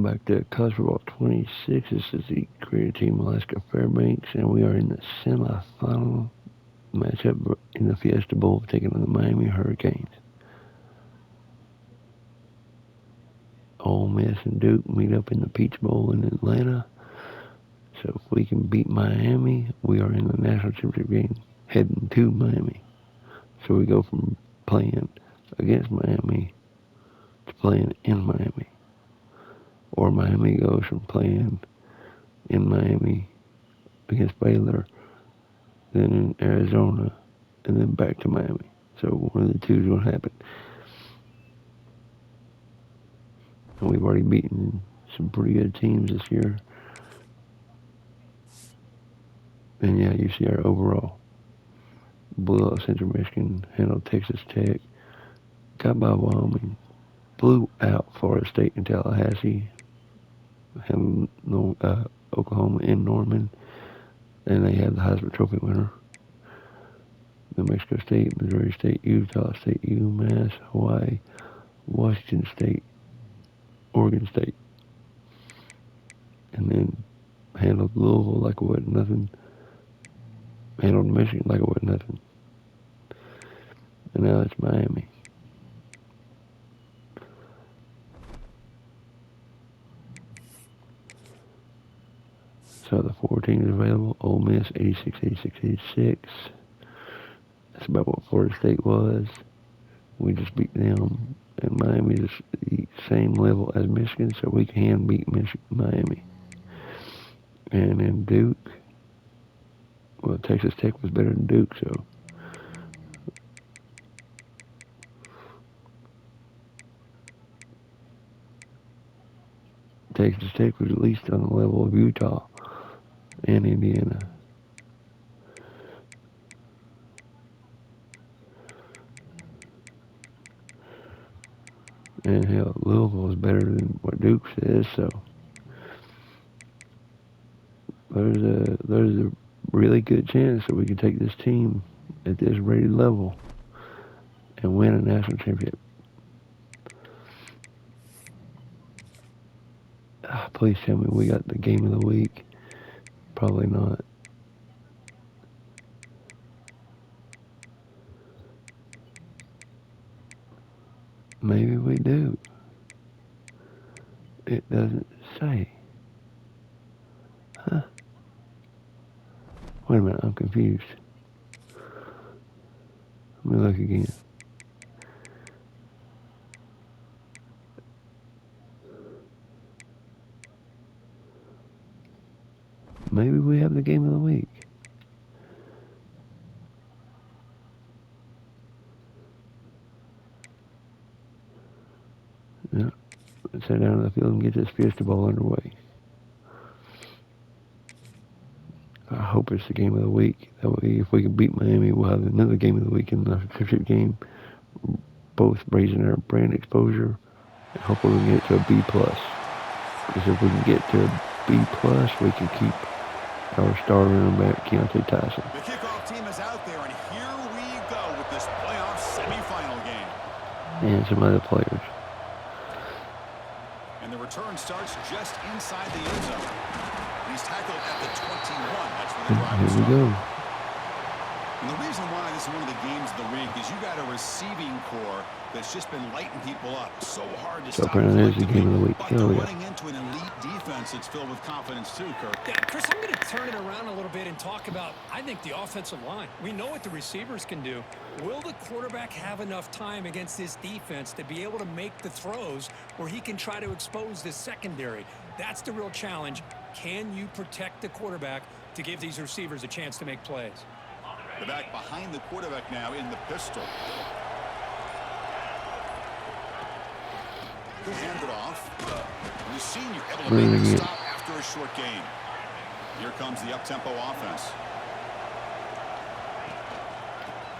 back to College Football 26. This is the creative Team Alaska Fairbanks, and we are in the semifinal matchup in the Fiesta Bowl, taking on the Miami Hurricanes. Ole Miss and Duke meet up in the Peach Bowl in Atlanta. So if we can beat Miami, we are in the national championship game heading to Miami. So we go from playing against Miami to playing in Miami. Or Miami goes from playing in Miami against Baylor, then in Arizona, and then back to Miami. So one of the two is going to happen. And we've already beaten some pretty good teams this year. And yeah, you see our overall. Blew out Central Michigan, handled Texas Tech, got by Wyoming, blew out Florida State in Tallahassee, handled Oklahoma in Norman, and they had the Heisman Trophy winner. New Mexico State, Missouri State, Utah State, UMass, Hawaii, Washington State, Oregon State. And then handled Louisville like it wasn't nothing. Handled Michigan like it wasn't nothing. And now it's Miami. So the 4 teams available. Ole Miss, 86, 86, 86. That's about what Florida State was. We just beat them. And Miami is the same level as Michigan, so we can beat Miami. And then Duke, well, Texas Tech was better than Duke, so Texas Tech was at least on the level of Utah and Indiana. And hell, Louisville is better than what Duke says, so there's a really good chance that we can take this team at this rated level and win a national championship. Please tell me we got the game of the week. Probably not. Maybe we do. It doesn't say. Huh? Wait a minute, I'm confused. Let me look again. Maybe we have the game of the week. Yeah. Let's head down to the field and get this Fiesta Bowl underway. I hope it's the game of the week. That way, if we can beat Miami, we'll have another game of the week in the championship game. Both raising our brand exposure, and hopefully we can get to a B+. Because if we can get to a B+, we can keep our star running back, Keontae Tyson. The kickoff team is out there, and here we go with this playoff semifinal game. And some other players. And the return starts just inside the end zone. He's tackled at the 21. That's where the drive Here we go. And the reason why this is one of the games of the week is you got a receiving core that's just been lighting people up. So hard to stop. Apparently there's the game of the week. But they're running into an elite defense that's filled with confidence too, Kirk. Yeah, Chris, I'm going to turn it around a little bit and talk about, I think, the offensive line. We know what the receivers can do. Will the quarterback have enough time against this defense to be able to make the throws where he can try to expose this secondary? That's the real challenge. Can you protect the quarterback to give these receivers a chance to make plays? The back behind the quarterback now in the pistol. Hand it off. We've seen you able to make the stop after a short game. Here comes the up-tempo offense.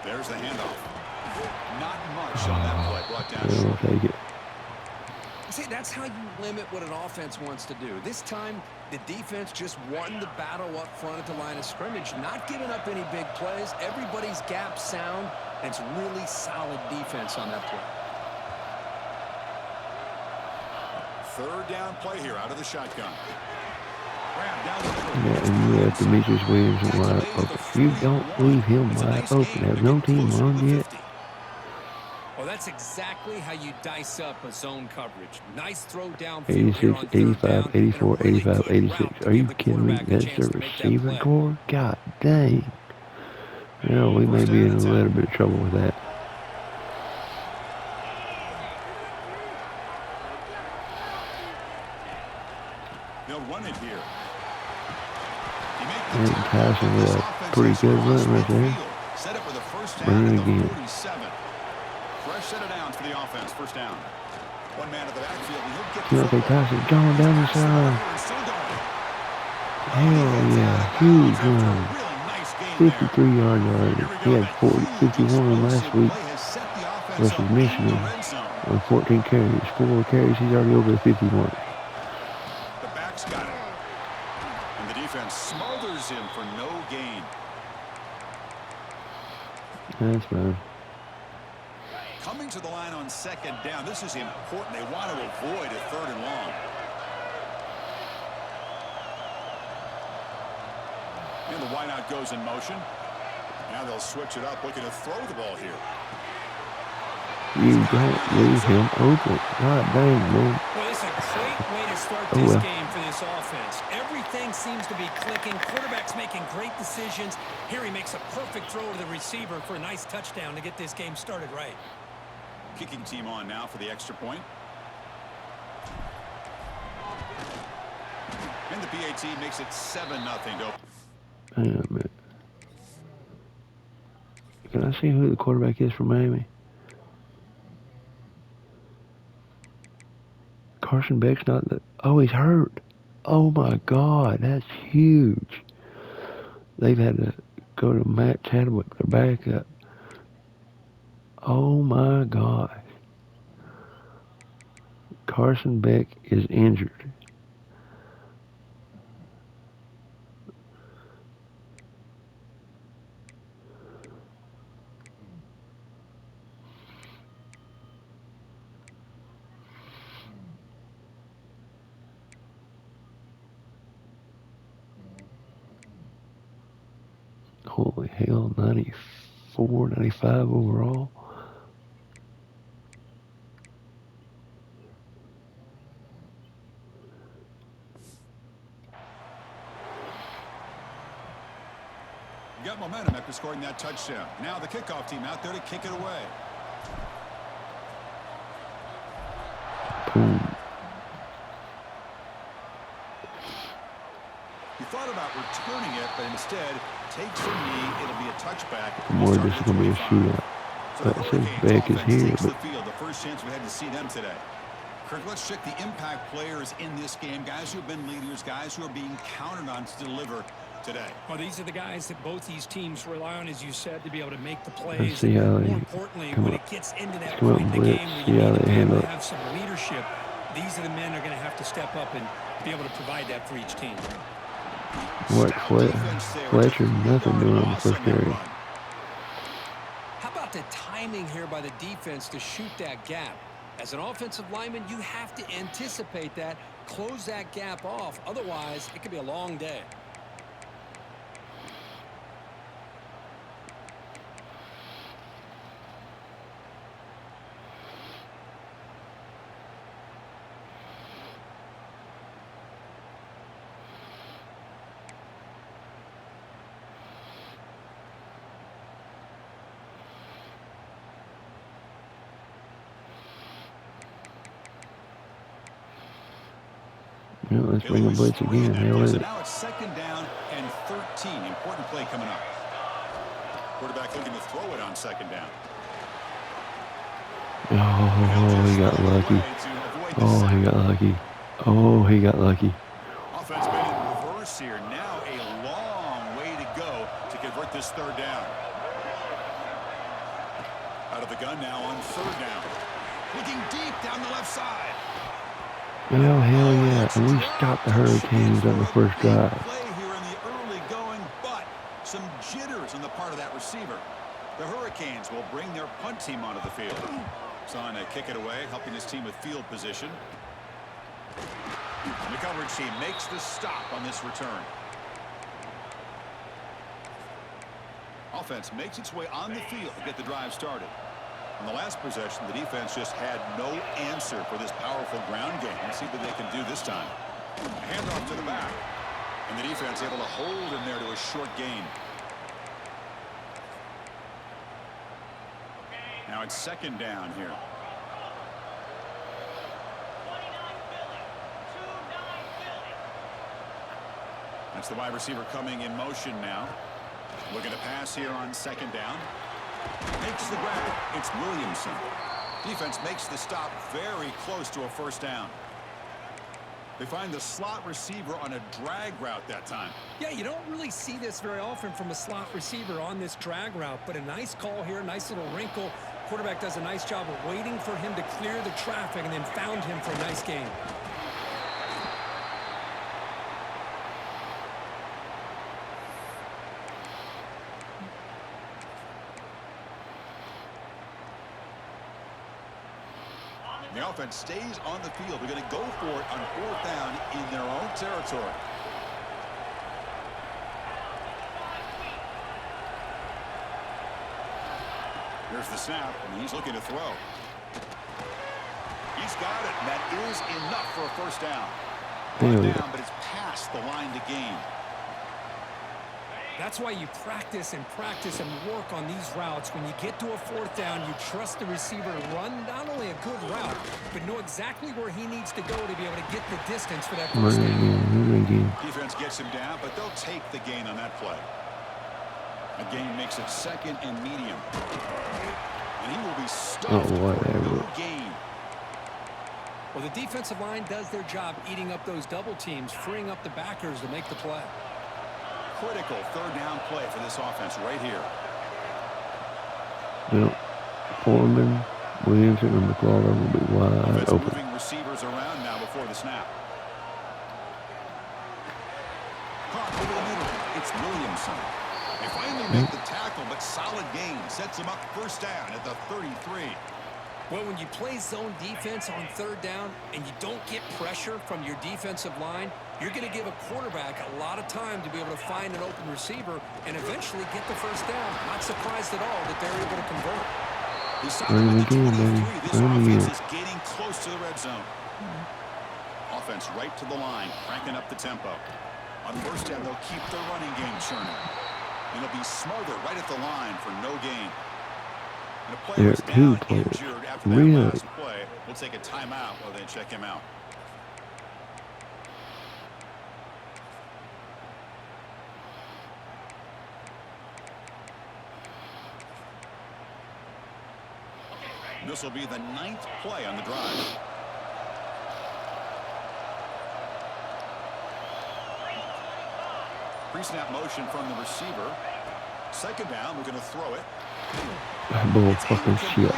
There's the handoff. Not much on that play. Brought down short. Take it. See, that's how you limit what an offense wants to do. This time, the defense just won the battle up front at the line of scrimmage, not giving up any big plays. Everybody's gap sound, and it's really solid defense on that play. Third down play here out of the shotgun. Yeah, and you left Demetrius Williams wide open. You don't leave him wide open. Has no team run yet? Well, that's exactly how you dice up a zone coverage. Nice throw downfield 86, here on third 85, down, 84, and a really 85, good 86. route to Are you give the kidding me? quarterback a That's chance the to make that receiving play. core? God dang. Well, we may be in a little bit of trouble with that. They'll run it here. And Tyson with a pretty good run right there. Set up with a first down Bring at it the again. 47. Fresh set of downs for the offense. First down. One man at the backfield, and he'll get the Deontay football. Tyson going down the sideline. Hell yeah. Huge run. 53-yard yard. He had 51 last week versus Michigan on 14 carries. 4 carries, he's already over the 51. The back's got it. And the defense smothers him for no gain. That's fine. Coming to the line on second down. This is important. They want to avoid a third and long. And the wideout goes in motion. Now they'll switch it up, looking to throw the ball here. You don't leave him open. God dang, man. Well, it's a great way to start this game for this offense. Everything seems to be clicking. Quarterback's making great decisions. Here he makes a perfect throw to the receiver for a nice touchdown to get this game started right. Kicking team on now for the extra point. And the PAT makes it 7-0 to Hang on a minute. Can I see who the quarterback is for Miami? Carson Beck's not the... Oh, he's hurt. Oh, my God. That's huge. They've had to go to Matt Chadwick, their backup. Oh, my gosh. Carson Beck is injured. Holy hell, 94, 95 overall. got momentum after scoring that touchdown. Now the kickoff team out there to kick it away. He thought about returning it, but instead takes a knee. It'll be a touchback. More this is going to be a shootout. But since Beck is here, but the first chance we had to see them today. Kirk, let's check the impact players in this game. Guys who have been leaders, guys who are being counted on to deliver today. Well, these are the guys that both these teams rely on, as you said, to be able to make the plays. Let's see how More importantly, when it gets into that point in the game where you need to be able to have some leadership, these are the men that are going to have to step up and be able to provide that for each team. What Fletcher, nothing doing on the first carry. How about the timing here by the defense to shoot that gap? As an offensive lineman, you have to anticipate that, close that gap off. Otherwise, it could be a long day. You know, let's bring a blitz again. Hell is it? Now it's second down and 13. Important play coming up. Quarterback looking to throw it on second down. Oh, he got lucky. Oh, he got lucky. Oh, he got lucky. Offense been in reverse here. Now a long way to go to convert this third down. Out of the gun now on third down. Looking deep down the left side. Oh, hell yeah. And we stopped the Hurricanes on the first drive. Play here in the early going, but some jitters on the part of that receiver. The Hurricanes will bring their punt team onto the field. It's on to kick it away, helping his team with field position. And the coverage team makes the stop on this return. Offense makes its way on the field to get the drive started. On the last possession, the defense just had no answer for this powerful ground game. Let's see what they can do this time. A handoff to the back. And the defense able to hold him there to a short gain. Now it's second down here. That's the wide receiver coming in motion now. Looking to pass here on second down. Makes the grab. It's Williamson. Defense makes the stop very close to a first down. They find the slot receiver on a drag route that time. Yeah, you don't really see this very often from a slot receiver on this drag route, but a nice call here, nice little wrinkle. Quarterback does a nice job of waiting for him to clear the traffic and then found him for a nice gain. The offense stays on the field. They're going to go for it on fourth down in their own territory. Here's the snap, and he's looking to throw. He's got it, and that is enough for a first down. Brought down, but it's past the line to gain. That's why you practice and work on these routes. When you get to a fourth down, you trust the receiver to run not only a good route, but know exactly where he needs to go to be able to get the distance for that first down. Defense gets him down, but they'll take the gain on that play. A gain makes it second and medium. And he will be stuffed for no gain. Well, the defensive line does their job eating up those double teams, freeing up the backers to make the play. Critical third down play for this offense right here. Yep. Foreman, Williamson, and McLaurin will be wide open. Moving receivers around now before the snap. Caught over the middle. It's Williamson. They finally make the tackle, but solid gain sets him up first down at the 33. Well, when you play zone defense on third down and you don't get pressure from your defensive line, you're going to give a quarterback a lot of time to be able to find an open receiver and eventually get the first down. Not surprised at all that they're able to convert. This offense is getting close to the red zone. Offense right to the line, cranking up the tempo. On first down, they'll keep their running game churning. And it'll be Smother right at the line for no gain. And a player is down injured after that last play. We'll take a timeout while they check him out. This will be the 9th play on the drive. Pre-snap motion from the receiver. Second down, we're going to throw it. Bull fucking shit.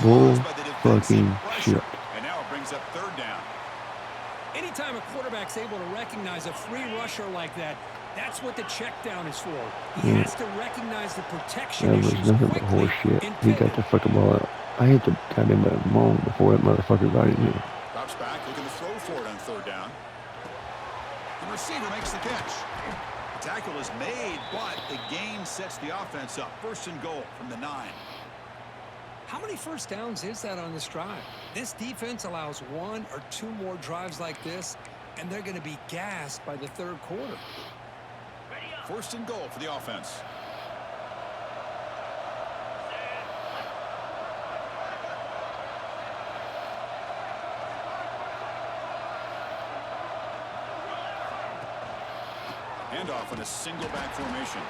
Bull fucking shit. And now it brings up third down. Anytime a quarterback's able to recognize a free rusher like that, that's what the check down is for. He has to recognize the protection issues. That was nothing but horse shit. He got the fucking ball out. I hit the goddamn ball before that motherfucker got in here. Drops back, looking to throw for it on third down. The receiver makes the catch. The tackle is made, but the gain sets the offense up. First and goal from the 9. How many first downs is that on this drive? This defense allows 1 or 2 more drives like this, and they're going to be gassed by the third quarter. First and goal for the offense. Handoff in a single back formation.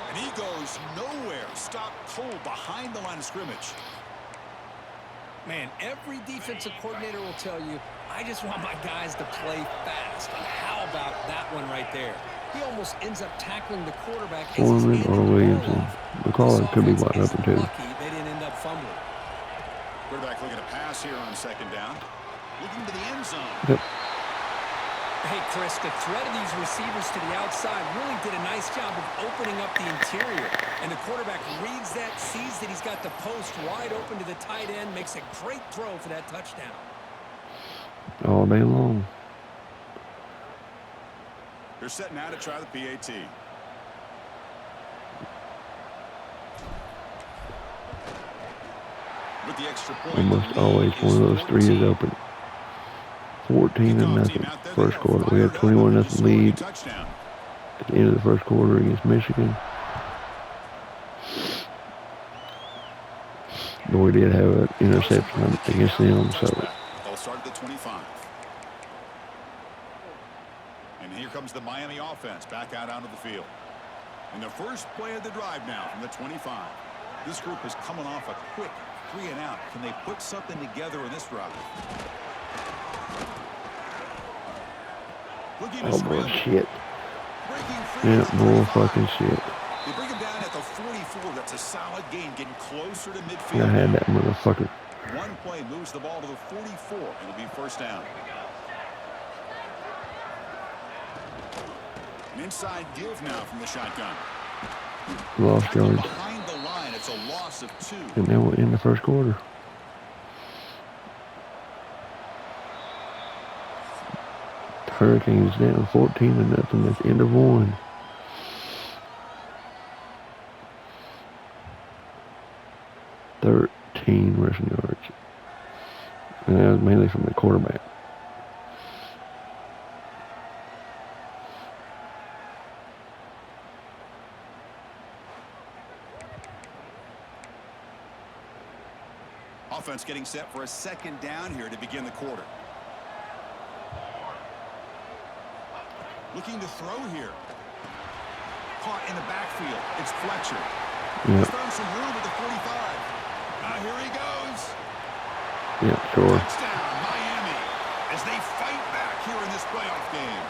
And he goes nowhere. Stop cold behind the line of scrimmage. Man, every defensive coordinator will tell you, I just want my guys to play fast. And how about that one right there? He almost ends up tackling the quarterback. Foreman or Williamson. McLaurin could be wide open too. Lucky they didn't end up fumbling. Quarterback looking to pass here on second down. Looking to the end zone. Yep. Hey, Chris, the threat of these receivers to the outside really did a nice job of opening up the interior. And the quarterback reads that, sees that he's got the post wide open to the tight end, makes a great throw for that touchdown. All day long. They're set now to try the PAT. With the extra point, Almost always one of those three is open. 14-0 first quarter. We had 21-0 lead at the end of the first quarter against Michigan. But we did have an interception against them, so. They'll start at the 25. And here comes the Miami offense back out onto the field. And the first play of the drive now from the 25. This group is coming off a quick 3-and-out. Can they put something together in this drive? Oh, bullshit. Yeah, bull fucking shit. They bring him down at the 44. That's a solid gain, getting closer to midfield. I had that motherfucker. One play moves the ball to the 44. It'll be first down. An inside give now from the shotgun. Lost yards. Behind the line, it's a loss of 2. And then we're in the first quarter. Hurricanes down 14-0 at the end of one. Rushing yards. And that was mainly from the quarterback. Offense getting set for a second down here to begin the quarter. Looking to throw here. Caught in the backfield. It's Fletcher. Yep. He's throwing some room at the 45. Here he goes. Yeah, sure. Touchdown, Miami, as they fight back here in this playoff game.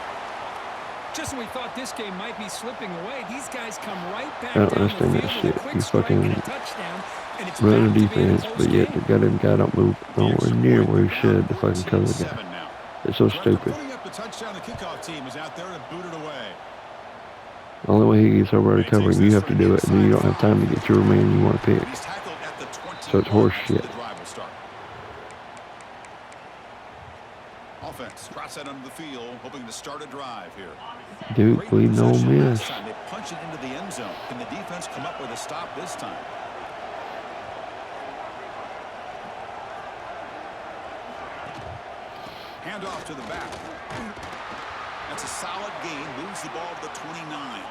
Just when we thought this game might be slipping away, these guys come right back down the field with a quick strike and a touchdown. And it's running defense, but yet the goddamn guy don't move nowhere near where he should to fucking cover the guy. It's so stupid. Putting up the touchdown, the kickoff team is out there to boot it away. The only way he gets over to covering, you have to do it, and then you don't have time to get your man you want to pick. So it's horse shit. Offense trots out onto the field, hoping to start a drive here. Duke, we no miss. They punch it into the end zone. Can the defense come up with a stop this time? Hand off to the back. That's a solid gain. Moves the ball to the 29.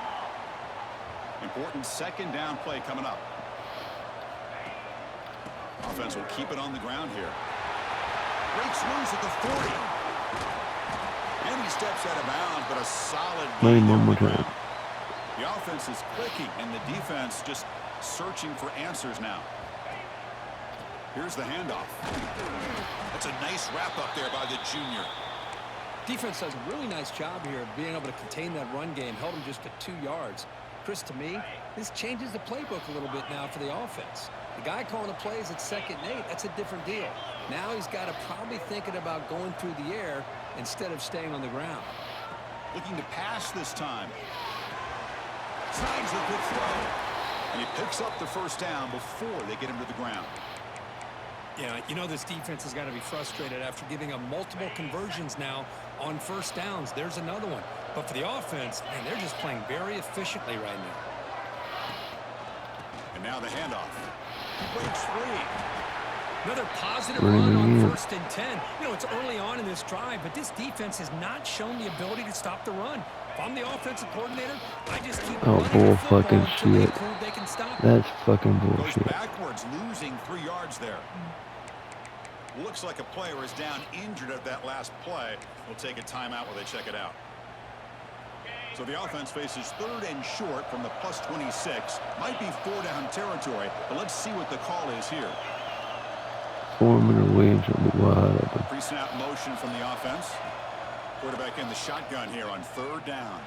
Important second down play coming up. Offense will keep it on the ground here. Breaks loose at the 40. And he steps out of bounds, but a solid gain. One more time. The offense is clicking, and the defense just searching for answers now. Here's the handoff. That's a nice wrap up there by the junior. Defense does a really nice job here of being able to contain that run game. Held him just to 2 yards. Chris, to me, this changes the playbook a little bit now for the offense. The guy calling the plays at 2nd and 8, that's a different deal. Now he's got to probably thinking about going through the air instead of staying on the ground. Looking to pass this time. Signs a good throw. And he picks up the first down before they get him to the ground. Yeah, you know this defense has got to be frustrated after giving up multiple conversions now on first downs. There's another one. But for the offense, man, they're just playing very efficiently right now. And now the handoff. He breaks free. Another positive run on 1st and 10. You know, it's early on in this drive, but this defense has not shown the ability to stop the run. If I'm the offensive coordinator, I just keep running bull the football fucking until they shit. prove they can stop. That's fucking bullshit. Goes backwards, losing 3 yards there. Looks like a player is down injured at that last play. We'll take a timeout while they check it out. So the offense faces 3rd and short from the +26. Might be 4-down territory, but let's see what the call is here. Foreman or Williams will be wide open. Pre-snap motion from the offense. Quarterback in the shotgun here on 3rd down.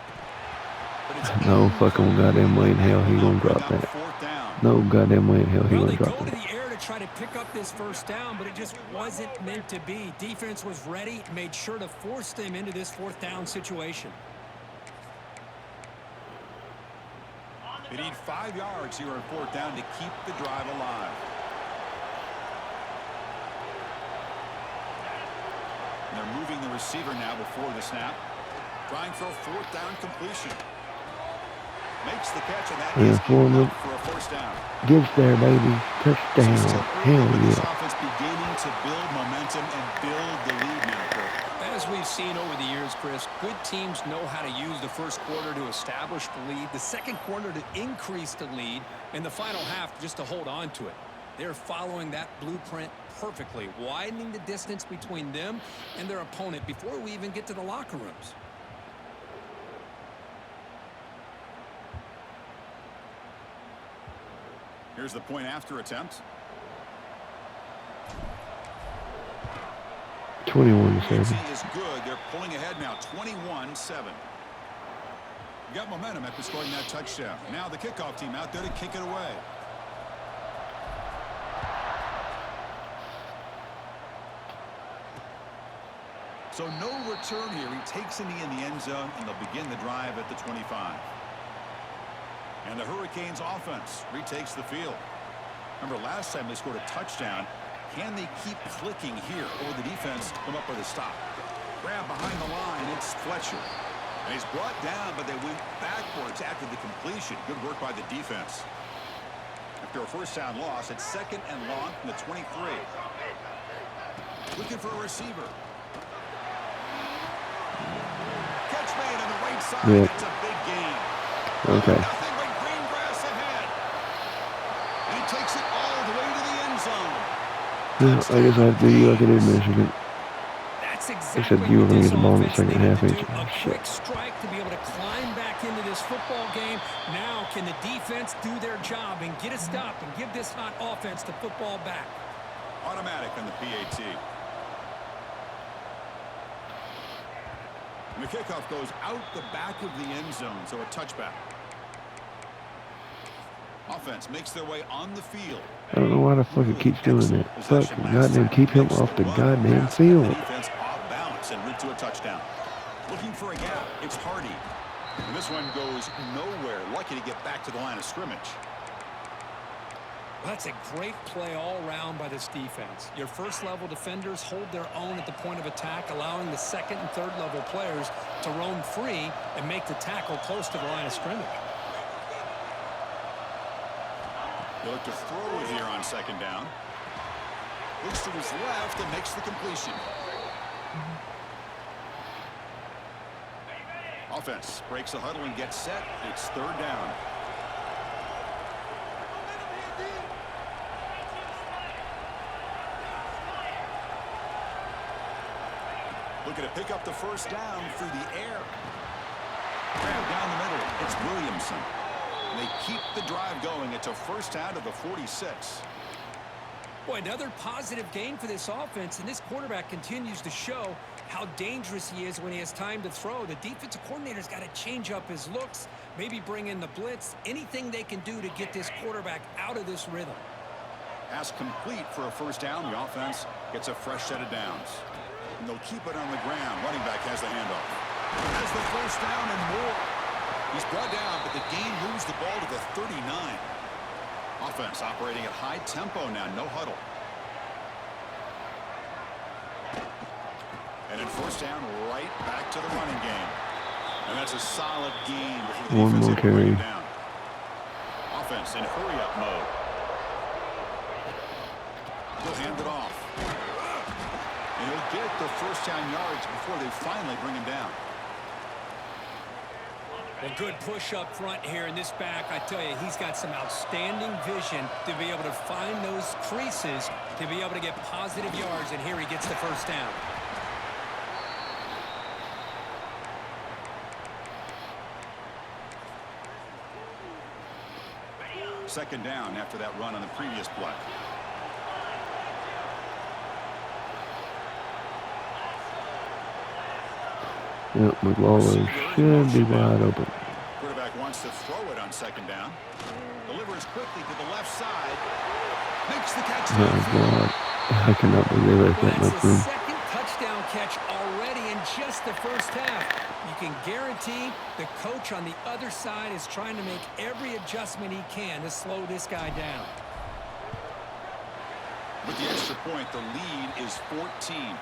But it's No fucking goddamn way in hell he gonna drop that. 4th down. No goddamn way in hell he Well, gonna they drop go to that. the air to try to pick up this first down, but it just wasn't meant to be. Defense was ready, made sure to force them into this 4th down situation. They need 5 yards here on 4th down to keep the drive alive. And they're moving the receiver now before the snap. Trying for a 4th down completion. Makes the catch, and that Yeah, is Foreman enough for a 1st down. gets there, baby. Touchdown. Hell This yeah. offense beginning to build momentum and build the lead now, Kirk. As we've seen over the years, Chris, good teams know how to use the first quarter to establish the lead, the second quarter to increase the lead, and the final half just to hold on to it. They're following that blueprint perfectly, widening the distance between them and their opponent before we even get to the locker rooms. Here's the point after attempt. 21-7. Is good. They're pulling ahead now, 21-7. Got momentum after scoring that touchdown. Now the kickoff team out there to kick it away. So no return here. He takes it in the end zone, and they'll begin the drive at the 25. And the Hurricanes offense retakes the field. Remember last time they scored a touchdown. Can they keep clicking here, or the defense come up with a stop? Grab behind the line. It's Fletcher. And he's brought down, but they went backwards after the completion. Good work by the defense. After a 1st down loss, it's 2nd and long from the 23. Looking for a receiver. Catch made on the right side. Yeah. That's a big gain. Okay. Nothing but green grass ahead. And he takes it all the way to the end zone. Yeah, I guess I have to do like I did in Michigan. That's They exactly said you were what going to this get the ball in the offense second needed half. to Ain't do. you? A Shit. quick strike to be able to climb back into this football game. Now can the defense do their job and get a stop and give this hot offense the football back? Automatic on the PAT. And the kickoff goes out the back of the end zone, so a touchback. Offense makes their way on the field. I don't know why the fuck it keeps doing that. Fuck, goddamn, keep him off the goddamn field. The defense off balance and route to a touchdown. Looking for a gap. It's Hardy. And this one goes nowhere. Lucky to get back to the line of scrimmage. That's a great play all around by this defense. Your first-level defenders hold their own at the point of attack, allowing the second and third-level players to roam free and make the tackle close to the line of scrimmage. They look to throw it here on 2nd down. Looks to his left and makes the completion. Offense breaks the huddle and gets set. It's 3rd down. Looking to pick up the 1st down through the air. Grab down the middle. It's Williamson. And they keep the drive going. It's a 1st down to the 46. Boy, another positive game for this offense, and this quarterback continues to show how dangerous he is when he has time to throw. The defensive coordinator's got to change up his looks, maybe bring in the blitz, anything they can do to get this quarterback out of this rhythm. Pass complete for a 1st down. The offense gets a fresh set of downs. And they'll keep it on the ground. Running back has the handoff. Has the 1st down and more. He's brought down, but the gain moves the ball to the 39. Offense operating at high tempo now. No huddle. And in 1st down, right back to the running game. And that's a solid gain before the One more defense able to bring carry. it down. Offense in hurry-up mode. He'll hand it off. And he'll get the 1st down yards before they finally bring him down. Well, good push up front here in this back. I tell you, he's got some outstanding vision to be able to find those creases, to be able to get positive yards, and here he gets the 1st down. Second down after that run on the previous play. Yep, McLaurin should be wide open. Quarterback wants to throw it on 2nd down. Delivers quickly to the left side. Makes the catch. My God, I cannot believe I got That's much the room. second touchdown catch already in just the 1st half. You can guarantee the coach on the other side is trying to make every adjustment he can to slow this guy down. With the extra point, the lead is 14.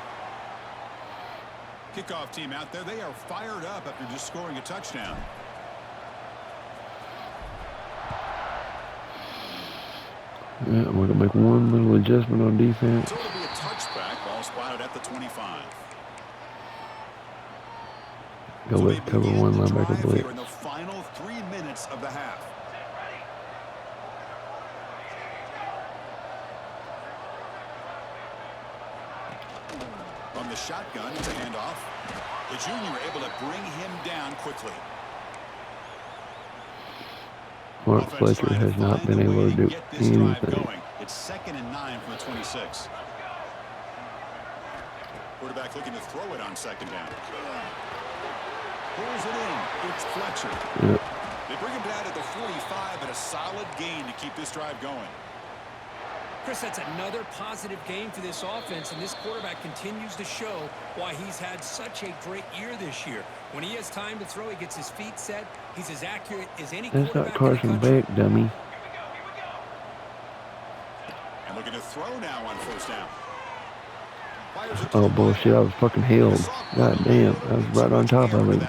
Kickoff team out there. They are fired up after just scoring a touchdown. Yeah, we're going to make one little adjustment on defense. So it'll be a touchback. Ball spotted at the 25. Go So with cover one linebacker blitz. Here in the final 3 minutes of the half. From the shotgun, it's a handoff. The junior able to bring him down quickly. Mark Fletcher has not been able to do anything. It's 2nd and 9 from the 26. Quarterback looking to throw it on 2nd down. Pulls it in. It's Fletcher. Yep. They bring him down at the 45, but a solid gain to keep this drive going. Chris, that's another positive game for this offense, and this quarterback continues to show why he's had such a great year this year. When he has time to throw, he gets his feet set. He's as accurate as any That's quarterback not Carson in the country. Beck, dummy. And looking to throw now on 1st down. Oh, bullshit. I was fucking held. God damn. I was right on top of him.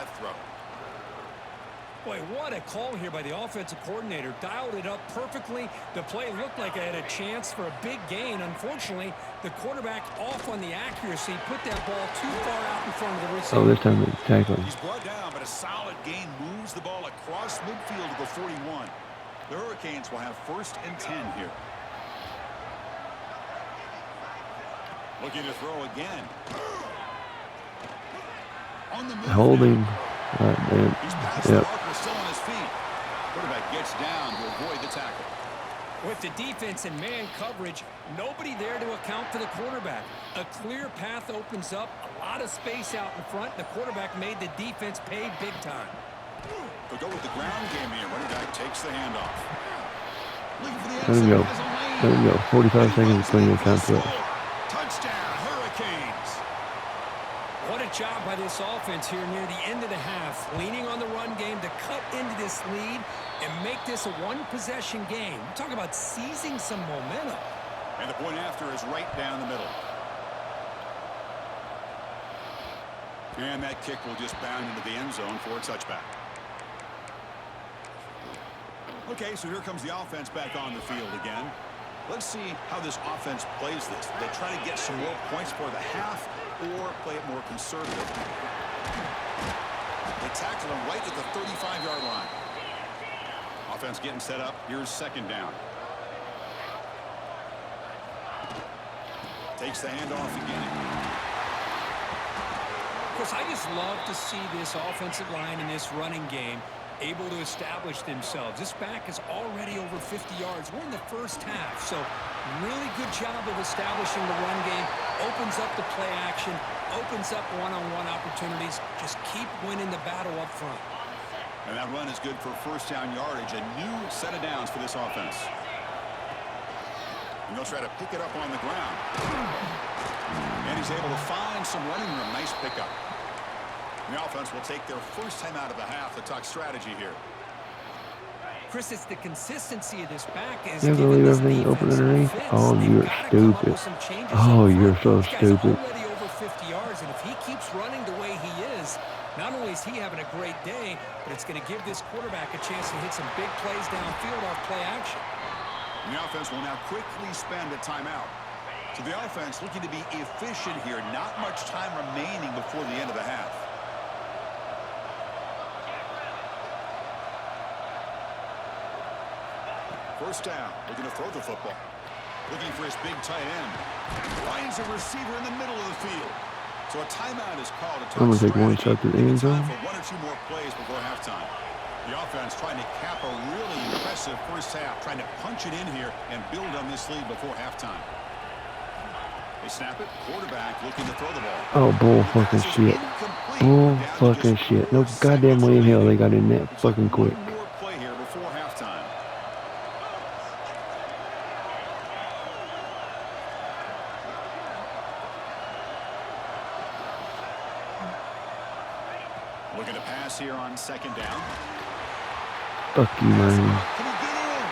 Boy, what a call here by the offensive coordinator. Dialed it up perfectly. The play looked like it had a chance for a big gain. Unfortunately, the quarterback off on the accuracy, put that ball too far out in front of the receiver. Oh, this time it's tackling. He's brought down, but a solid gain moves the ball across midfield to the 41. The Hurricanes will have 1st and 10 here. Looking to throw again. On the move. Holding. God damn. He's past the Yep. marker, still on his feet. Quarterback gets down to avoid the tackle. With the defense and man coverage, nobody there to account for the quarterback. A clear path opens up, a lot of space out in front. The quarterback made the defense pay big time. They'll go with the ground game here. Running back takes the handoff. Looking for the Let end him zone. go. Has a lane. Let him go. 45 seconds, plenty of time for us. Touchdown, Hurricanes. What a job by this offense here near the end of the half, leaning on the run game to cut into this lead and make this a one-possession game. Talk about seizing some momentum. And the point after is right down the middle. And that kick will just bound into the end zone for a touchback. Okay, so here comes the offense back on the field again. Let's see how this offense plays this. They try to get some more points for the half or play it more conservative. They tackle him right at the 35-yard line. Offense getting set up. Here's 2nd down. Takes the handoff again. Of course, I just love to see this offensive line in this running game able to establish themselves. This back is already over 50 yards. We're in the 1st half, so really good job of establishing the run game. Opens up the play action, opens up one-on-one opportunities. Just keep winning the battle up front. And that run is good for 1st down yardage. A new set of downs for this offense. And they'll try to pick it up on the ground. And he's able to find some running room. Nice pickup. The offense will take their 1st time out of the half to talk strategy here. Chris, it's the consistency of this back. Is You have to leave everything open underneath? Oh, you're stupid. Oh, you're so stupid. Already over 50 yards, and if he keeps running the way he is, not only is he having a great day, but it's going to give this quarterback a chance to hit some big plays downfield off play action. And the offense will now quickly spend a timeout. So the offense looking to be efficient here. Not much time remaining before the end of the half. First down, looking to throw the football. Looking for his big tight end. Finds a receiver in the middle of the field. So a timeout is called. I'm going to take one shot to the end zone. For 1 or 2 more plays before halftime. The offense trying to cap a really impressive 1st half. Trying to punch it in here and build on this lead before halftime. They snap it. Quarterback looking to throw the ball. Oh, bull fucking shit. Bull fucking shit. No goddamn way in hell they got in that fucking quick. One more play here before halftime. Looking to pass here on 2nd down. Fuck you, man. Can he get in?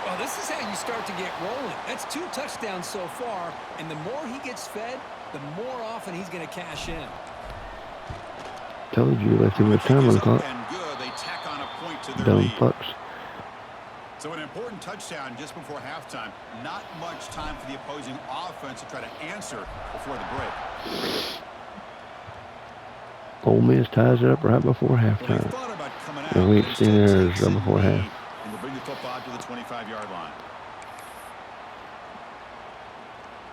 Well, this This is how you start to get rolling. That's 2 touchdowns so far, and the more he gets fed, the more often he's going to cash in. Told you, left too much time on the clock. And good. They tack on a point to their Dumb lead. fucks. So an important touchdown just before halftime. Not much time for the opposing offense to try to answer before the break. Ole Miss ties it up right before halftime. And we extend theirs right before half. And we'll bring the football to the 25-yard line.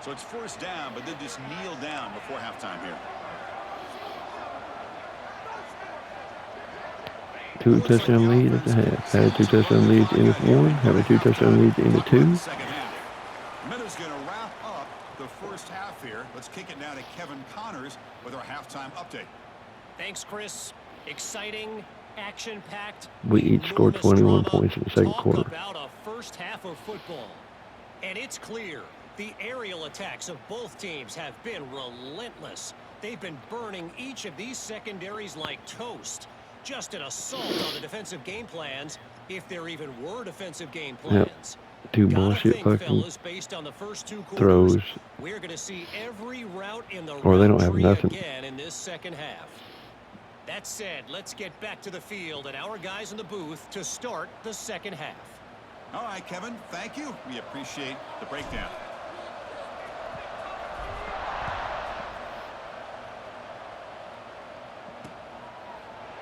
So it's first down, but they just kneel down before halftime here. 2 touchdown lead at the half. Had a 2 touchdown lead at the end of 1. Have a 2 touchdown lead at the end of 2. Minuta's going to wrap up the first half here. Let's kick it now to Kevin Connors with our halftime update. Thanks, Chris. Exciting, action-packed. We each scored 21 points in the second quarter. Talk about a first half of football. And it's clear the aerial attacks of both teams have been relentless. They've been burning each of these secondaries like toast. Just an assault on the defensive game plans, if there even were defensive game plans. Yep. 2 bullshit fucking based on the first 2 quarters, throws. We're going to see every route in the or they don't have nothing again in this second half. That said, let's get back to the field and our guys in the booth to start the second half. All right, Kevin, thank you. We appreciate the breakdown.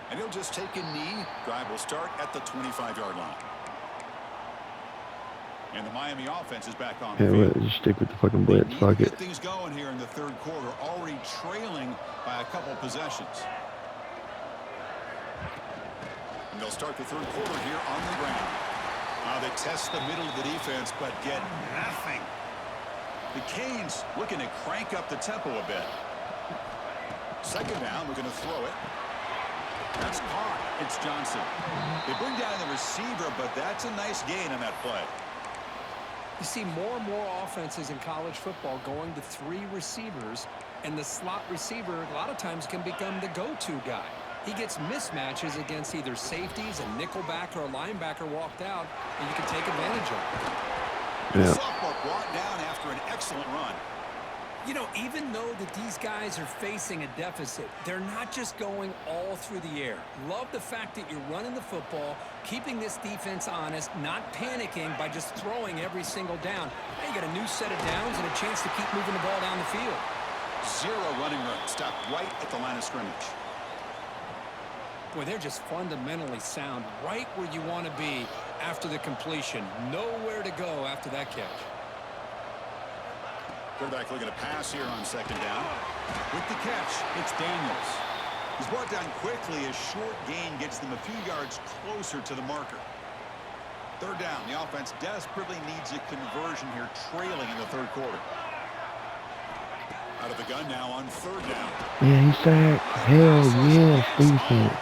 And he'll just take a knee. Drive will start at the 25-yard line. And the Miami offense is back on the field. Just stick with the fucking blitz. Fuck it. Get things going here in the third quarter, already trailing by a couple possessions. And they'll start the third quarter here on the ground. They test the middle of the defense, but get nothing. The Canes looking to crank up the tempo a bit. Second down, we're going to throw it. That's caught. It's Johnson. They bring down the receiver, but that's a nice gain on that play. You see more and more offenses in college football going to 3 receivers, and the slot receiver a lot of times can become the go-to guy. He gets mismatches against either safeties, a nickelback, or a linebacker walked out, and you can take advantage of it. Yeah. Sophomore brought down after an excellent run. You know, even though that these guys are facing a deficit, they're not just going all through the air. Love the fact that you're running the football, keeping this defense honest, not panicking by just throwing every single down. Now you got a new set of downs and a chance to keep moving the ball down the field. 0 running room. Stopped right at the line of scrimmage. Boy, they're just fundamentally sound right where you want to be after the completion. Nowhere to go after that catch. Quarterback looking to pass here on second down. With the catch, it's Daniels. He's brought down quickly. A short gain gets them a few yards closer to the marker. Third down. The offense desperately needs a conversion here, trailing in the third quarter. Out of the gun now on third down. Yeah, he's sacked. Hell yes, defense.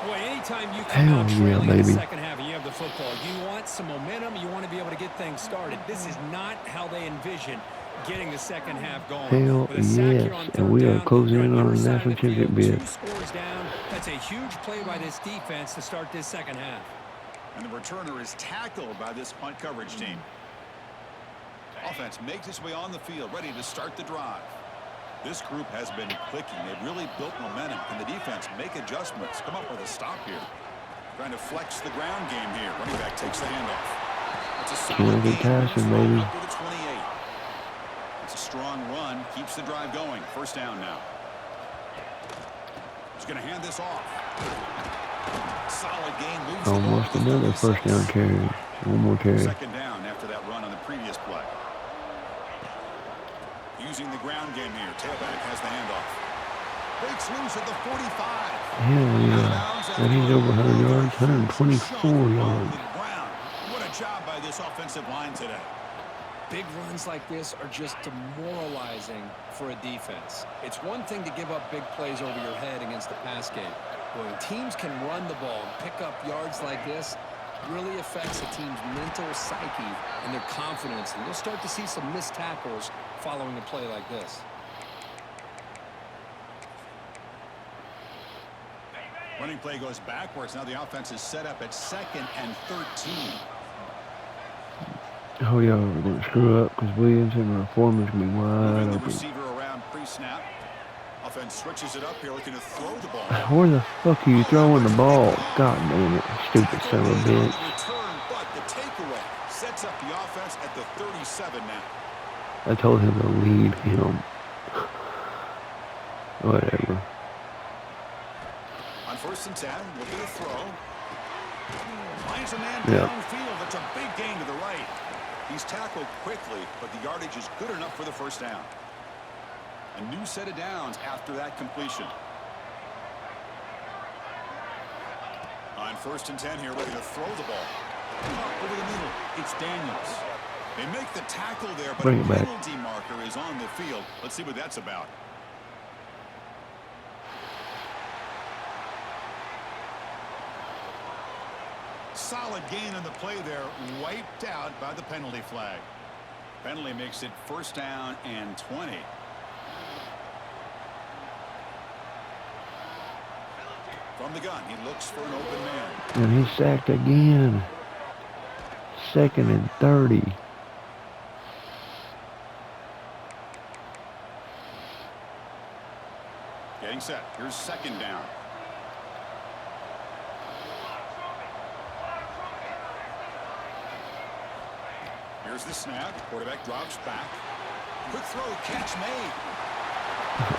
Boy, anytime you come out Hell trailing yeah, in the baby. second half and you have the football, you want some momentum. You want to be able to get things started. This is not how they envision getting the second half going. Hell With a sack here yes, on and third we are down, closing you're in on on your a side national of the field, championship bid. 2 scores down. That's a huge play by this defense to start this second half. And the returner is tackled by this punt coverage team. Offense makes its way on the field, ready to start the drive. This group has been clicking. They've really built momentum. Can the defense make adjustments? Come up with a stop here. Trying to flex the ground game here. Running back takes the handoff. That's a solid gain. Passing, baby. Up to the 28. It's a strong run. Keeps the drive going. First down now. He's going to hand this off. Solid gain. Moves Almost the ball to another 36. first down carry. One more carry. Second down after that run on the previous play. Using the ground game here. Tailback has the handoff. Breaks loose at the 45. Hell yeah. And he's over 100 yards, 124 yards. What a job by this offensive line today. Big runs like this are just demoralizing for a defense. It's one thing to give up big plays over your head against the pass game. When teams can run the ball and pick up yards like this, it really affects a team's mental psyche and their confidence. And you'll start to see some missed tackles following a play like this. Running play goes backwards. Now the offense is set up at 2nd and 13. Oh, yeah, we're going to screw up because Williams and our Foreman's going to be wide Moving the open. receiver around pre-snap. Offense switches it up here, looking to throw the ball. Where the fuck are you throwing the ball? God damn it, stupid Tackle son of a made on bitch. the return, but the takeaway sets up the offense at the 37 now. I told him to leave him. Whatever. On 1st and 10, looking to throw. Finds a man Yeah. downfield. That's a big gain to the right. He's tackled quickly, but the yardage is good enough for the first down. A new set of downs after that completion. On 1st and 10 here, looking to throw the ball. Over the middle, it's Daniels. They make the tackle there, but Bring a it back. penalty marker is on the field. Let's see what that's about. Solid gain on the play there, wiped out by the penalty flag. Penalty makes it 1st down and 20. From the gun, he looks for an open man. And he's sacked again. 2nd and 30. Getting set. Here's 2nd down. Here's the snap. Quarterback drops back. Quick throw, catch made.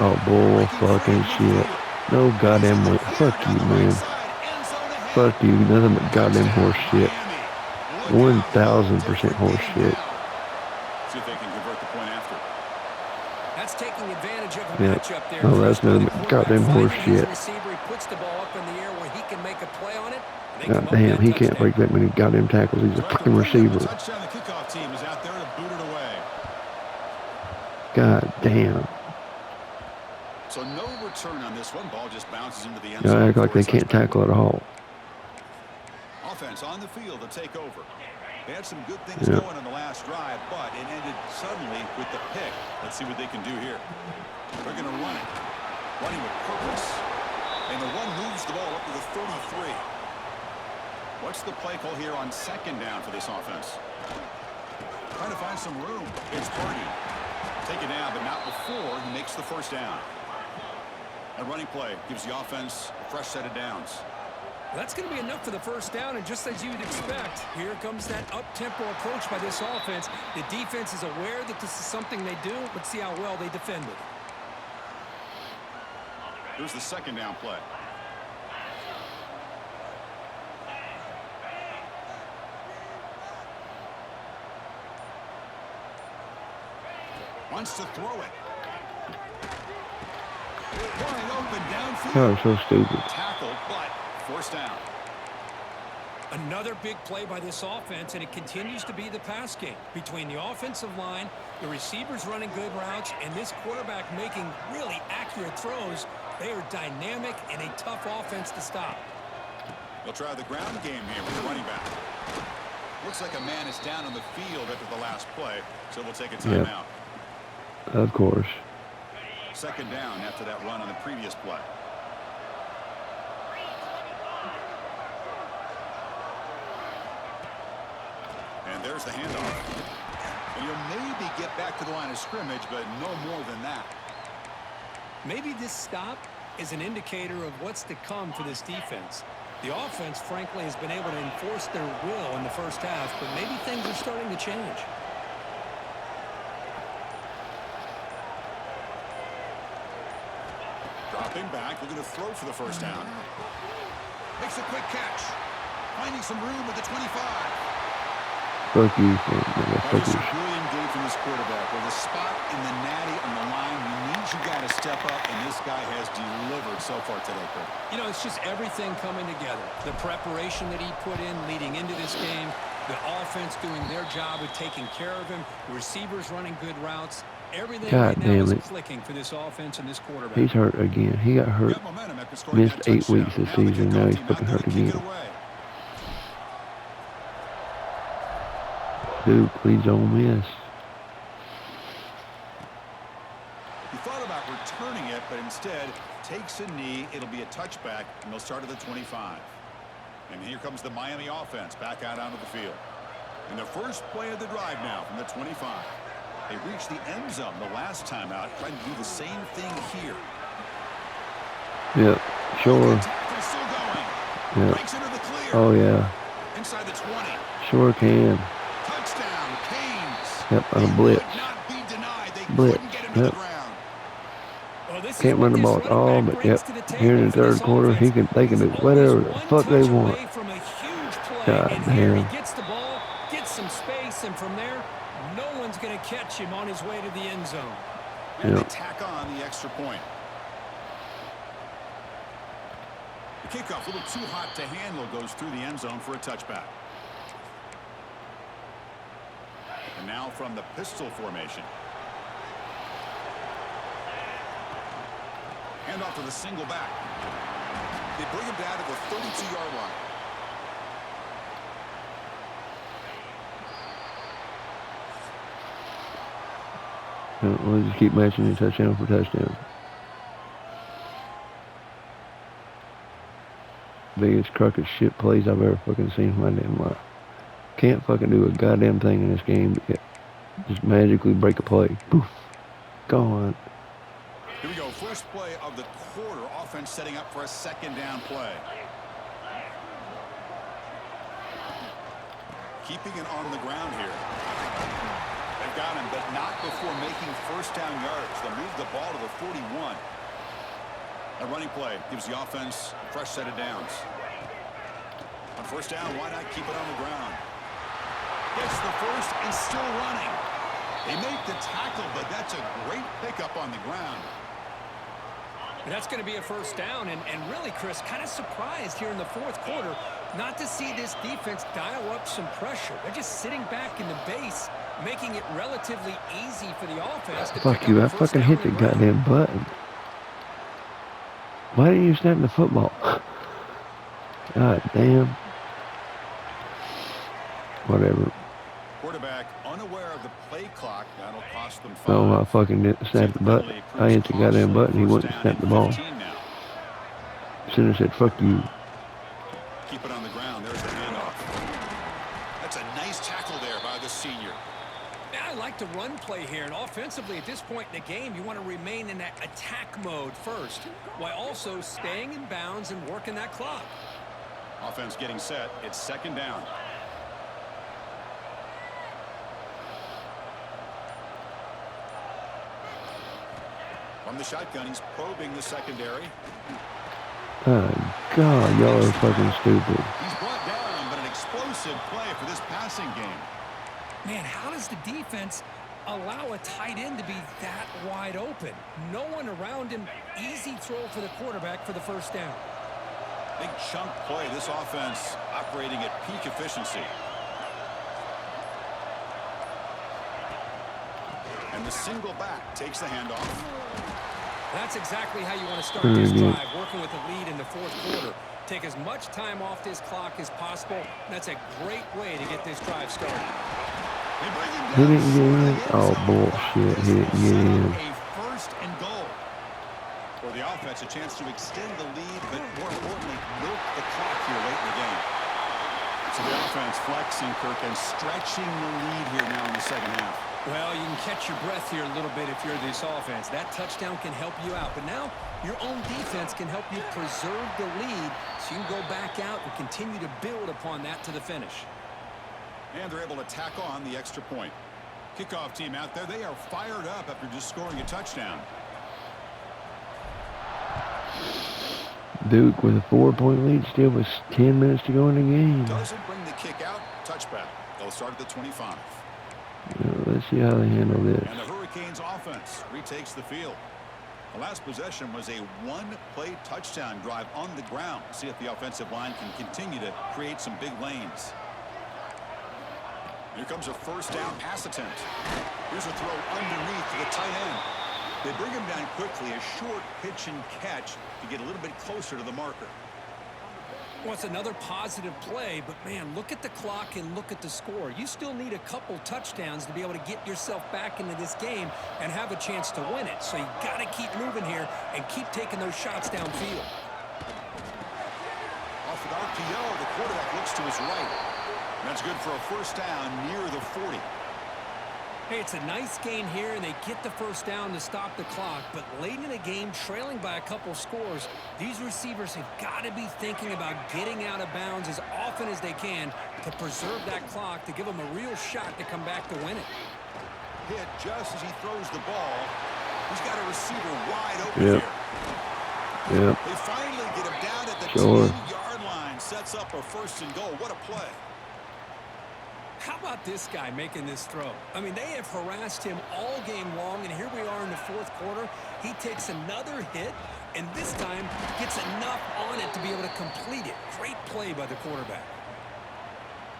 Oh, bull fucking shit. No goddamn way. Fuck you, man. Fuck you. Nothing but goddamn horse shit. 1,000% horse shit. See if they can convert the point after. That's taking advantage of the Yeah. matchup there. Oh, that's nothing but goddamn horse shit. Receiver, he puts the ball up in the air where he can make a play on it. God damn, he can't break that many goddamn tackles. He's a fucking receiver. Touchdown. The kickoff team is out there to boot it away. God damn. So no return on this one. Ball just bounces into the end Y'all zone. act like they can't tackle at all. Offense on the field to take over. They had some good things going on the last drive, but it ended suddenly with the pick. Let's see what they can do here. They're going to run it. Running with purpose. And the run moves the ball up to the 33. What's the play call here on 2nd down for this offense? Trying to find some room. It's Purdy. Take it down, but not before he makes the 1st down. A running play gives the offense a fresh set of downs. That's going to be enough for the 1st down, and just as you'd expect, here comes that up-tempo approach by this offense. The defense is aware that this is something they do. Let's see how well they defend it. Here's the 2nd down play. Wants to throw it. Wide open downfield. Oh, so stupid. Tackle, but 1st down. Another big play by this offense, and it continues to be the pass game. Between the offensive line, the receivers running good routes, and this quarterback making really accurate throws, they are dynamic and a tough offense to stop. They'll try the ground game here with the running back. Looks like a man is down on the field after the last play, so we'll take a timeout. Of course. 2nd down after that run on the previous play. And there's the handoff. And you'll maybe get back to the line of scrimmage, but no more than that. Maybe this stop is an indicator of what's to come for this defense. The offense, frankly, has been able to enforce their will in the 1st half, but maybe things are starting to change. Dropping back, looking to throw for the 1st down. Makes a quick catch. Finding some room at the 25. Fuck you, That is a motherfuckers. brilliant game from this quarterback. With a spot in the natty on the line, you got to step up, and this guy has delivered so far today, Kurt. You know, it's just everything coming together. The preparation that he put in leading into this game, the offense doing their job of taking care of him, the receivers running good routes. Everything God right now damn is it. clicking for this offense and this quarterback. He's hurt again. He got hurt. Got momentum after scoring Missed that 8 touchdown. weeks this Now the season. Now kickoff he's team out fucking there hurt to kick it again. away. Dude, please don't miss. He thought about returning it, but instead takes a knee. It'll be a touchback, and they'll start at the 25. And here comes the Miami offense back out onto the field. And the first play of the drive now from the 25. They reached the end zone the last time out, trying to do the same thing here. Yep, sure. Still going. Yep. Breaks into the clear. Oh, yeah. Inside the 20. Sure can. Touchdown, Canes. Yep, on a blitz. Blitz. Yep. Can't run the ball at all, but yep. Here in the third quarter, they can do whatever the fuck they want. God damn. He gets the ball, gets some space, and from there, no one's going to catch him on his way to the end zone. And they tack on the extra point. The kickoff, a little too hot to handle, goes through the end zone for a touchback. And now from the pistol formation. Hand off to the single back. They bring him down to the 32-yard line. We'll just keep matching the touchdown for touchdown. Biggest crock of shit plays I've ever fucking seen in my damn life. Can't fucking do a goddamn thing in this game, but yet just magically break a play. Poof. Gone. Here we go. First play of the quarter. Offense setting up for a second down play. Keeping it on the ground here. They've got him, but not before making first down yards. They'll move the ball to the 41. A running play gives the offense a fresh set of downs. On first down, why not keep it on the ground? Gets the first and still running. They make the tackle, but that's a great pickup on the ground. That's going to be a first down, and really, Chris, kind of surprised here in the fourth quarter not to see this defense dial up some pressure. They're just sitting back in the base, making it relatively easy for the offense to fuck you, I fucking hit the goddamn button. Why didn't you snap the football? God damn. Whatever. Quarterback unaware of the play clock. That'll cost them 5. No, I fucking didn't snap the button. I hit the goddamn button. He wouldn't snap the ball. Should have said, fuck you. Keep it on the ground. There's the handoff. That's a nice tackle there by the senior. I like the run play here, and offensively at this point in the game, you want to remain in that attack mode first, while also staying in bounds and working that clock. Offense getting set. It's second down. From the shotgun, he's probing the secondary. Oh, God, y'all are fucking stupid. He's brought down, but an explosive play for this passing game. Man, how does the defense allow a tight end to be that wide open? No one around him. Easy throw for the quarterback for the first down. Big chunk play. This offense operating at peak efficiency. And the single back takes the handoff. That's exactly how you want to start this drive, working with the lead in the fourth quarter. Take as much time off this clock as possible. That's a great way to get this drive started. He didn't get in? Oh, bullshit. He didn't get in. A first and goal. For the offense, a chance to extend the lead, but more importantly, milk the clock here late in the game. So the offense flexing, Kirk, and stretching the lead here now in the second half. Well, you can catch your breath here a little bit if you're this offense. That touchdown can help you out. But now your own defense can help you preserve the lead so you can go back out and continue to build upon that to the finish. And they're able to tack on the extra point. Kickoff team out there. They are fired up after just scoring a touchdown. Duke with a 4-point lead still with 10 minutes to go in the game. Doesn't bring the kick out. Touchback. They'll start at the 25. Let's see how they handle this. And the Hurricanes offense retakes the field. The last possession was a one-play touchdown drive on the ground. See if the offensive line can continue to create some big lanes. Here comes a first down pass attempt. Here's a throw underneath to the tight end. They bring him down quickly, a short pitch and catch to get a little bit closer to the marker. Well, it's another positive play, but man, look at the clock and look at the score. You still need a couple touchdowns to be able to get yourself back into this game and have a chance to win it. So you got to keep moving here and keep taking those shots downfield. Off an RPO, the quarterback looks to his right. That's good for a first down near the 40. Hey, it's a nice gain here, and they get the first down to stop the clock. But late in the game, trailing by a couple scores, these receivers have got to be thinking about getting out of bounds as often as they can to preserve that clock, to give them a real shot to come back to win it. Hit just as he throws the ball. He's got a receiver wide open Yep. here. Yep. They finally get him down at the Sure. 10-yard line. Sets up a first and goal. What a play. How about this guy making this throw? I mean, they have harassed him all game long, and here we are in the fourth quarter. He takes another hit, and this time gets enough on it to be able to complete it. Great play by the quarterback.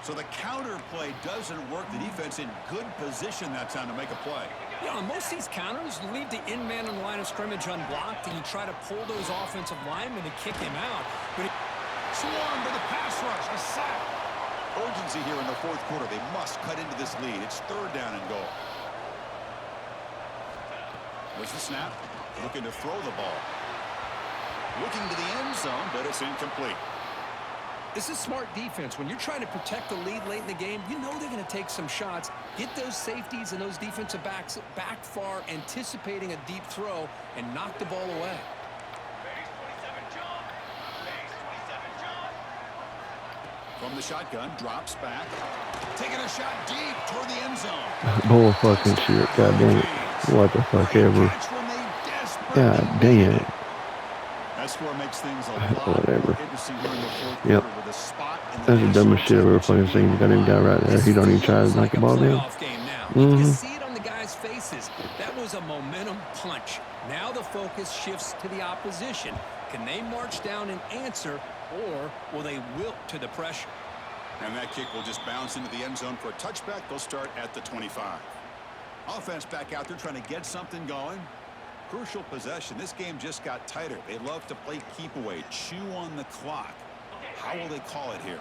So the counter play doesn't work. The defense in good position that time to make a play. Yeah, on most of these counters, you leave the in-man on the line of scrimmage unblocked, and you try to pull those offensive linemen to kick him out. But Swarm to the pass rush. A sack. Urgency here in the fourth quarter. They must cut into this lead. It's third down and goal. There's the snap. Looking to throw the ball. Looking to the end zone, but it's incomplete. this is smart defense. When you're trying to protect the lead late in the game, you know they're going to take some shots, get those safeties and those defensive backs back far, anticipating a deep throw, and knock the ball away. From the shotgun, drops back. Taking a shot deep toward the end zone. Bull fucking shit. God damn it. What the fuck ever. God damn it. That score makes things a lot Whatever. more interesting here in the fourth Yep. quarter with a spot in That's the dumbest shit I've ever fucking seen. You got him guy right there. He don't even try to knock the ball down. You can see it on the guys' faces. That was a momentum punch. Now the focus shifts to the opposition. Can they march down and answer, or will they wilt to the pressure? And that kick will just bounce into the end zone for a touchback. They'll start at the 25. Offense back out there trying to get something going. Crucial possession. This game just got tighter. They love to play keep away, chew on the clock. How will they call it here?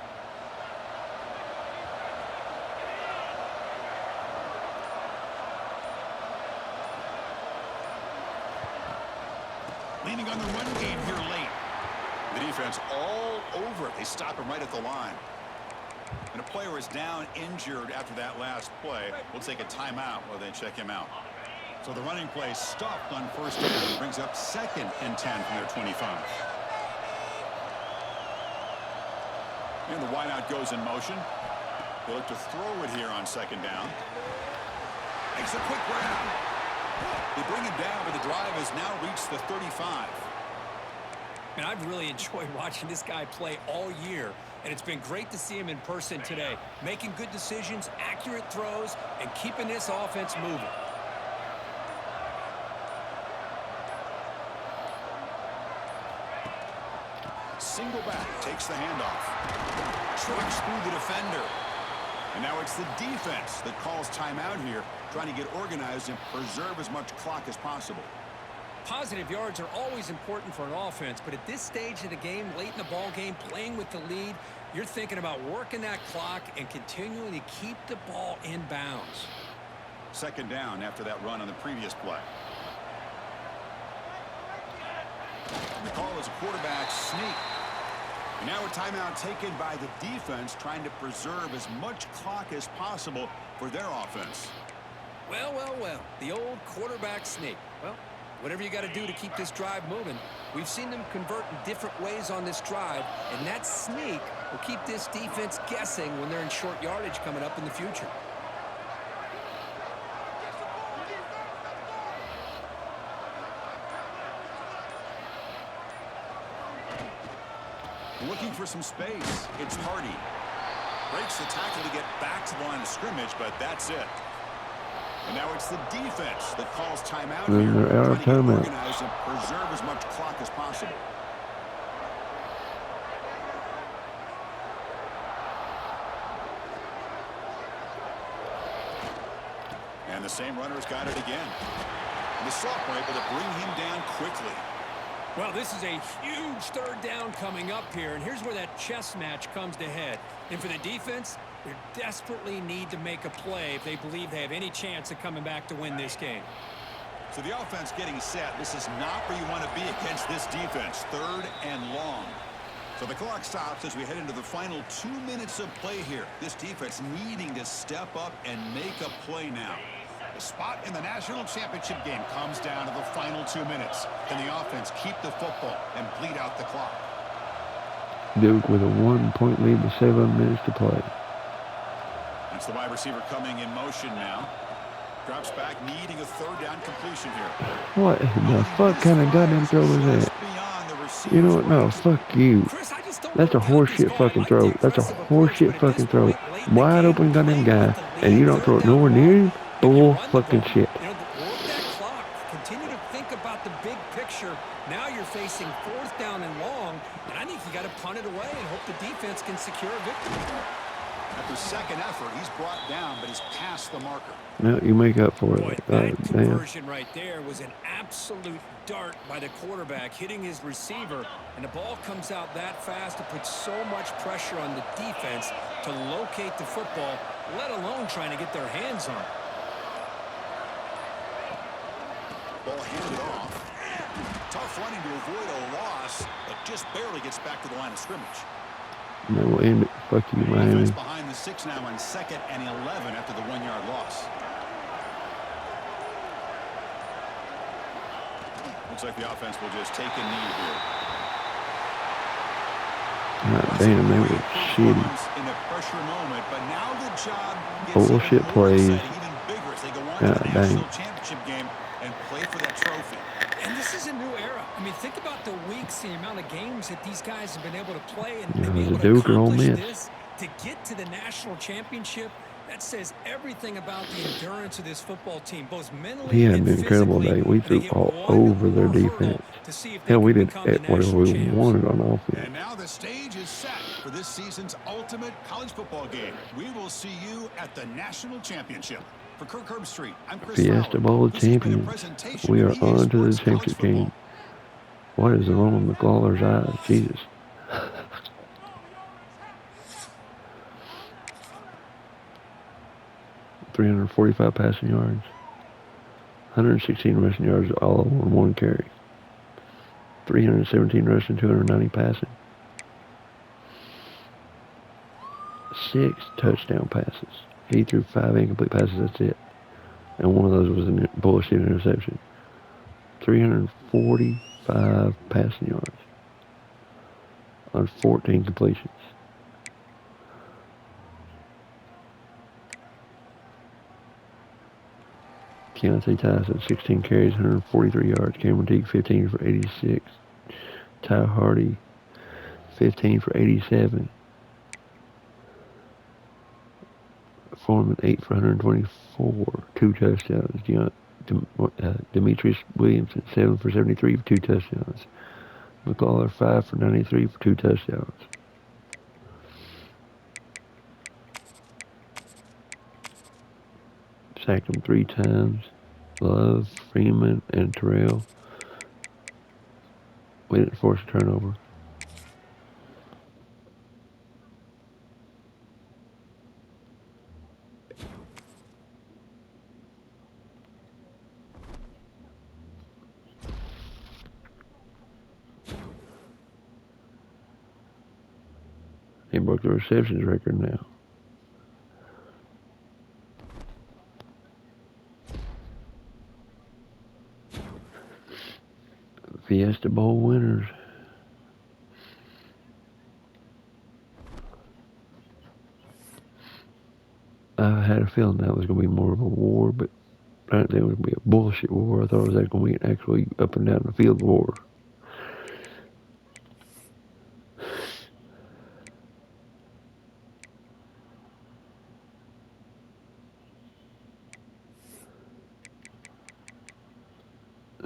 Leaning on the run game here late. The defense all over it. They stop him right at the line. And a player is down injured after that last play. We'll take a timeout while they check him out. So the running play stopped on first down. Brings up 2nd and 10 from their 25. And the wideout goes in motion. They look to throw it here on 2nd down. Makes a quick grab. They bring him down, but the drive has now reached the 35. And I've really enjoyed watching this guy play all year, and it's been great to see him in person today, making good decisions, accurate throws, and keeping this offense moving. Single back, takes the handoff. Trucks through the defender. And now it's the defense that calls timeout here, trying to get organized and preserve as much clock as possible. Positive yards are always important for an offense, but at this stage of the game, late in the ball game, playing with the lead, you're thinking about working that clock and continuing to keep the ball in bounds. 2nd down after that run on the previous play. And the call is a quarterback sneak. And now a timeout taken by the defense, trying to preserve as much clock as possible for their offense. Well, well, well, the old quarterback sneak. Well, whatever you got to do to keep this drive moving. We've seen them convert in different ways on this drive, and that sneak will keep this defense guessing when they're in short yardage coming up in the future. Looking for some space. It's Hardy. Breaks the tackle to get back to the line of scrimmage, but that's it. And now it's the defense that calls timeout here, They're out of trying to timeout. get organized and preserve as much clock as possible. And the same runner's got it again. And the sophomore able to bring him down quickly. Well, this is a huge 3rd down coming up here, and here's where that chess match comes to head. And for the defense, they desperately need to make a play if they believe they have any chance of coming back to win this game. So the offense getting set. This is not where you want to be against this defense. 3rd and long. So the clock stops as we head into the final 2 minutes of play here. This defense needing to step up and make a play now. The spot in the national championship game comes down to the final 2 minutes. Can the offense keep the football and bleed out the clock? Duke with a 1-point lead with 7 minutes to play. That's the wide receiver coming in motion now. Drops back, needing a third down completion here. What the fuck kind of goddamn throw was that? You know what? No, fuck you. That's a horseshit fucking throw. That's a horseshit fucking throw. Wide open goddamn guy, and you don't throw it nowhere near him? Bull fucking shit. You know, work that clock. Continue to think about the big picture. Now you're facing 4th down and long, and I think you got to punt it away and hope the defense can secure a victory. After second effort, he's brought down, but he's past the marker. Now you make up for Boy, it. that Damn. conversion right there was an absolute dart by the quarterback, hitting his receiver, and the ball comes out that fast. It puts so much pressure on the defense to locate the football, let alone trying to get their hands on it. Ball handed off. Tough running to avoid a loss, but just barely gets back to the line of scrimmage. And then we'll end it. Fuck you, Miami. Defense behind the 6 now on 2nd and 11 after the 1-yard loss. Looks like the offense will just take a knee here. God damn, they were shitty. In a pressure moment, but now the job gets Bullshit even more plays. exciting, even bigger as they go on to God the dang. national championship game and play for that trophy. And this is a new era. I mean, think about the weeks, the amount of games that these guys have been able to play and Yeah, be it was able a to Duke or Ole accomplish Miss. this. To get to the national championship, that says everything about the endurance of this football team, both mentally He had and an incredible physically. day. We They threw hit all one over their more hurdle defense. to see if they Hell, we can did become the whatever national we champs. wanted on offense. And now the stage is set for this season's ultimate college football game. We will see you at the national championship. For Kirk Herbstreit, I'm Chris Fiesta Fowler. Bowl This has been a champions. presentation We of are EA on to the Sports College championship Football. game. What is wrong with McLawler's eyes? Jesus. 345 passing yards. 116 rushing yards, all on one carry. 317 rushing, 290 passing. 6 touchdown passes. He threw 5 incomplete passes, that's it. And one of those was a bullshit interception. 345 passing yards on 14 completions. Keontae Tyson, 16 carries, 143 yards. Cameron Teague, 15 for 86. Ty Hardy, 15 for 87. Foreman, 8 for 124, 2 touchdowns. Demetrius Williamson, 7 for 73 for 2 touchdowns. McLawler, 5 for 93 for 2 touchdowns. Sacked him 3 times. Love, Freeman, and Terrell. We didn't force a turnover. He broke the receptions record now. Fiesta Bowl winners. I had a feeling that was going to be more of a war, but I didn't think it was going to be a bullshit war. I thought it was going to be an actually up and down the field war.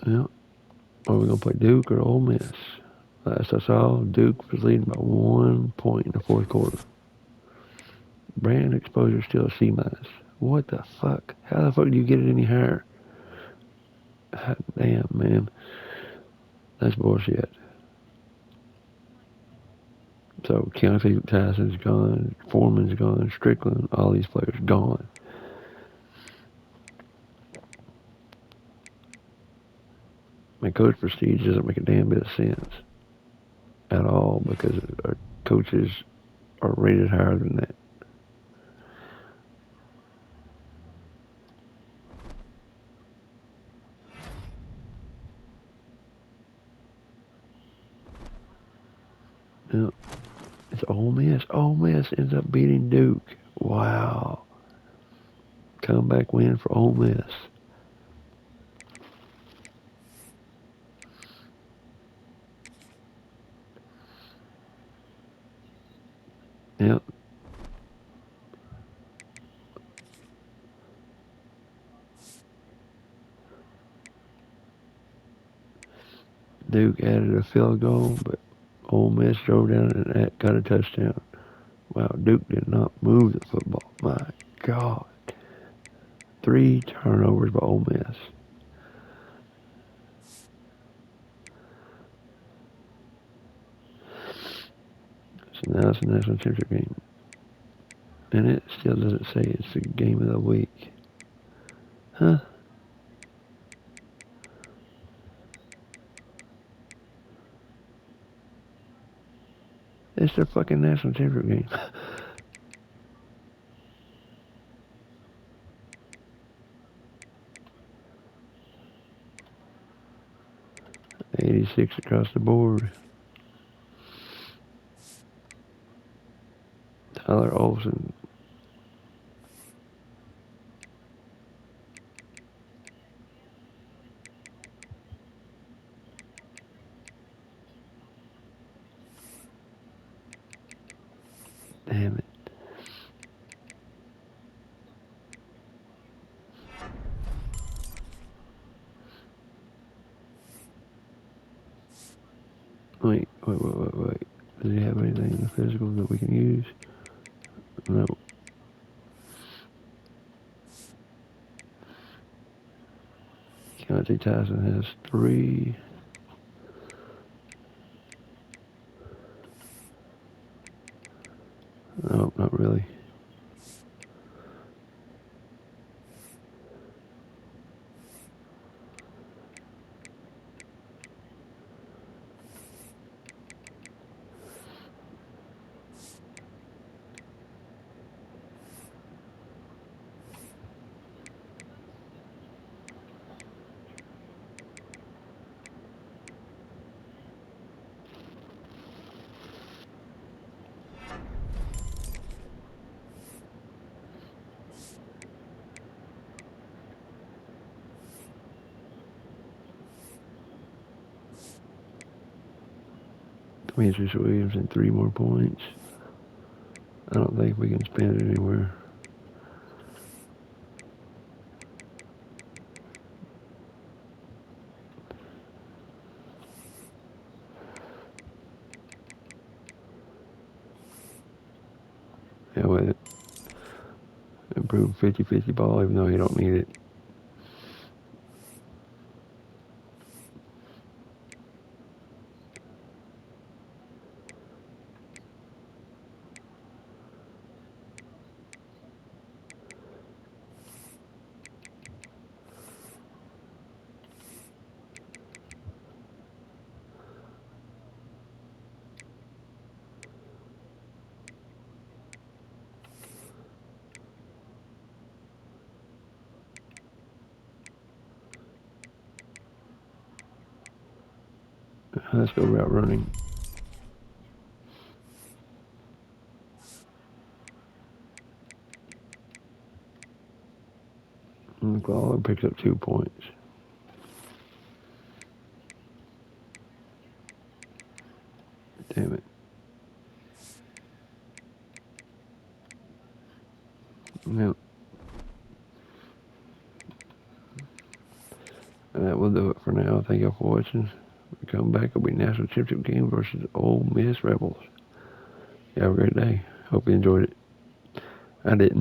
Yep. Are we going to play Duke or Ole Miss? Last I saw, Duke was leading by 1 point in the 4th quarter. Brand exposure still a C-. What the fuck? How the fuck do you get it any higher? God damn, man. That's bullshit. So Keontae Tyson's gone, Foreman's gone, Strickland, all these players gone. My coach prestige doesn't make a damn bit of sense. at all because our coaches are rated higher than that. Yep. It's Ole Miss. Ole Miss ends up beating Duke. Wow. Comeback win for Ole Miss. Yep. Duke added a field goal, but Ole Miss drove down and got a touchdown. Wow, Duke did not move the football. My God. 3 turnovers by Ole Miss. So now it's a national championship game. And it still doesn't say it's the game of the week. Huh? It's the fucking national championship game. 86 across the board. Tyler Olsen. Damn it. Wait. Does he have anything in the physical that we can use? No. Keontae Tyson has 3. No, not really. Demetrius Williams and 3 more points. I don't think we can spend it anywhere. Yeah, with it. Improved 50-50 ball, even though he don't need it. Let's go route running. And McLaughlin picks up 2 points. Damn it. Yep. And that will do it for now. Thank you for watching. We come back, it'll be national championship game versus Ole Miss Rebels. You have a great day. Hope you enjoyed it. I didn't.